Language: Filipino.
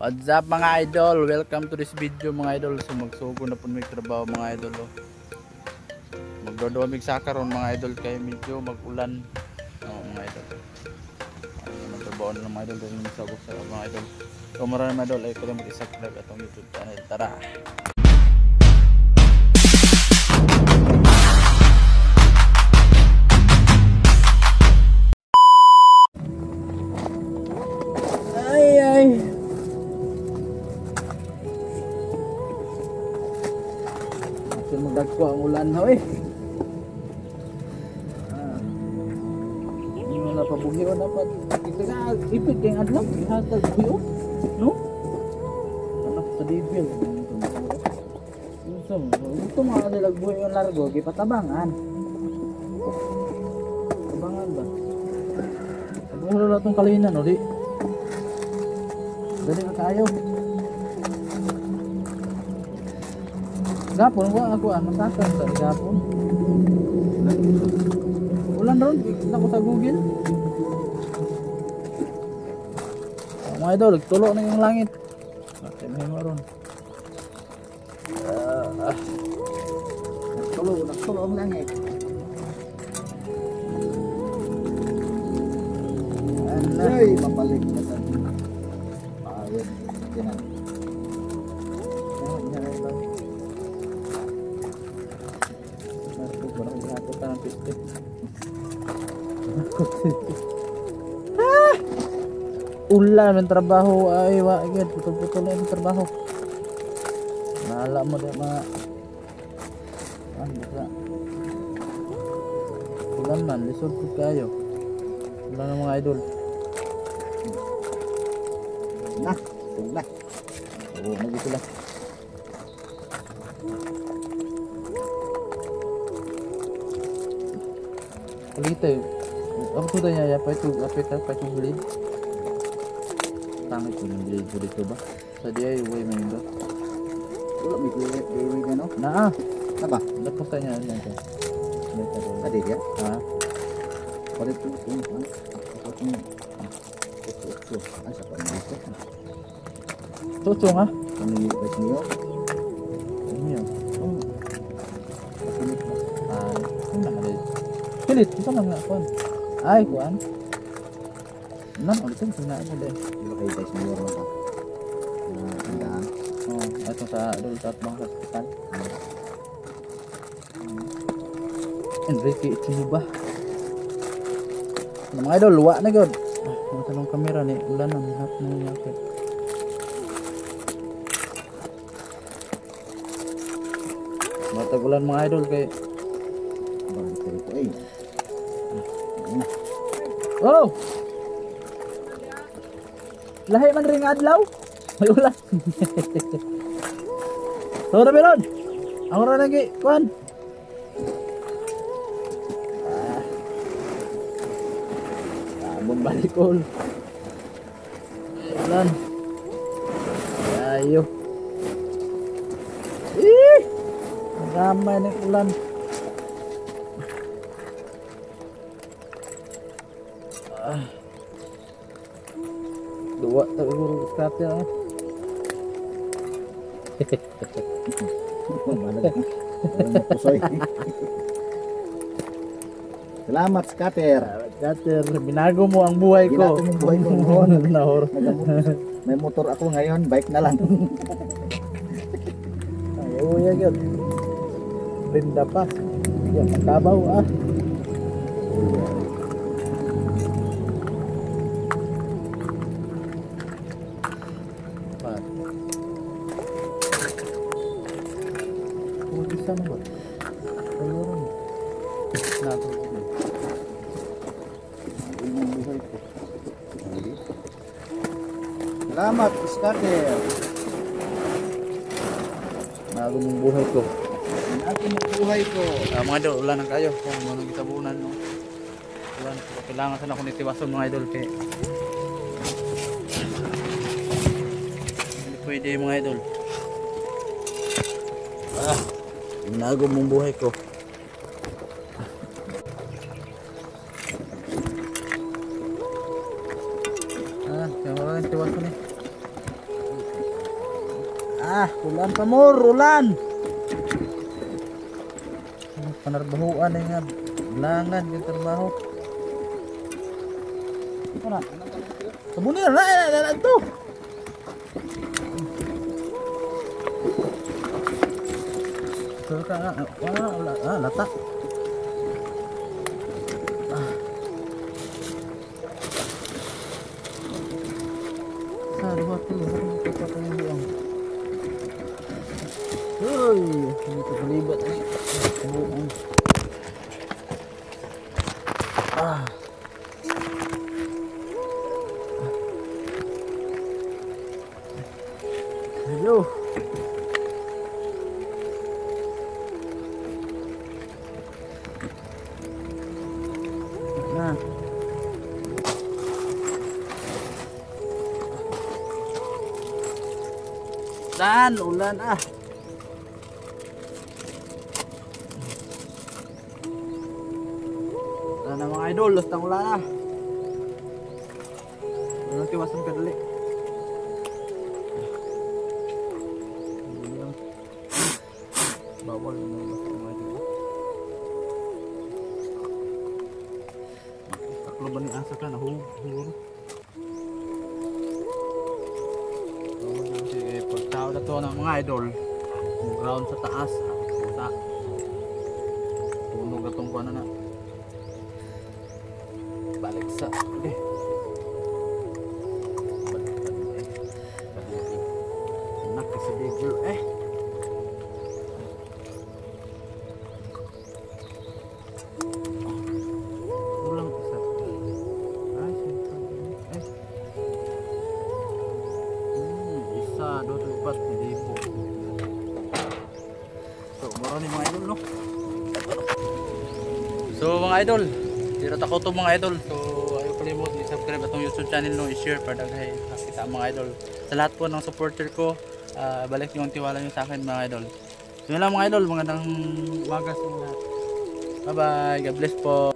What's up mga idol? Welcome to this video mga idol. So magsugo na po may trabaho mga idol. Magdodoamig sa karon mga idol kay medyo mag-ulan. Mga idol. Magtrabaho na mga idol dahil magsabog sa mga idol. So maraming mga idol ay kaya mag-subscribe atong YouTube channel. Tara! Magdagko ang ulan hoy. Ini wala pa bugyo dapat. Kita nga ipit kay adlaw, ihatag bugyo. No? Anak sa devil. Ito mga nilagbuhay yung largo, gipatabangan. Tabangan ba? Ano na itong kalinan, no? Di? Dali na tayo. Gapon ko ako masakal sa gapon. Ulan ron, kita ko sa Google. Mga idol, tulo na yung langit. May maron. Nagtulo ang langit. Ay, mapalik na sa ayun, tinan. Ulan ng trabaho ay agad putol-putol na yung trabaho. Nala mo din mga baka ulan man, lisod po kayo. Ulan ng mga idol. Nah, ulan. Oo, nagito lang. Kalita yun. Ang tuta niya, apit yung gilid. Tangit ko yung gilid ko dito ba? Sa diya yung way mayin ba? Wala, may gilid ka no? Naa! Naba? Napusta niya yan ko. Adi dia? Ha? Palit ko ito. Ay, sa panito. Tuto nga? Kami bais niyo? Niyo? Oo. Kapilit ba? Ay, nakalit. Pilit, ito lang nga kuhan. Ay, kuhan. Nan, ulitin, sinaan mo din. Diba kayo guys, may laro ka? Tandaan. Oo, ito sa adult at mga hospital. Enrique Ichinuba. Mga idol, luwa na gud. Ang tanong kamera ni ulan na hap na yung market. Matag ulan mga idol kay oh! Lahi man ring adlaw. May ulan. So na meron. Ako ra lagi, kuan. Amon balikol. Ulan. Ayo. Ramai ng ulan. Dua terguru sekatnya. Selamat skater. Skater, binago mo ang buhay ko. Binago mo buhay ko. May motor ako ngayon, bike na lang. Ayaw ya gyud. Linda pa. Ya makabaw ah. Bisa na ba? Ayun. Nato. Selamat skater. Bago mong buhay ko. Bago mong buhay ko. Mga idol, ulan na kayo. Kung ano gitabunan no. Ulan, kailangan sana ko nitiwason mga idol kay. Hindi pwede mga idol. Binago mong buhay ko. Kaya wala nang tiwas ko ni. Ulan pa more, ulan. Panarbahuan nga. Langan yung trabaho. Ano? Sabunir na ito. Lata. Dua tuh, kita pengen buang. Ini terlibat nih. Buang. Ayo. Nah. Ulan na mga idol, last ng ulan walang tiwasan kadali. Bawal na mga idol. Taklo ba ni asa ka na hulog. Pagtao na to ng mga idol, ground sa taas, puta punog na tong kuwan na balik sa anak sa devil ulang isa isa, dua, empat, hindi po. So, marami mga idol, no? So, mga idol, tira tako to mga idol. So, ayaw kalimut, i-subscribe atong YouTube channel, no? I-share para dahil nakita mga idol. Sa lahat po ng supporter ko, balik yung tiwala nyo sa akin mga idol. So, yun lang mga idol, magandang umaga sa lahat. Bye-bye, God bless po.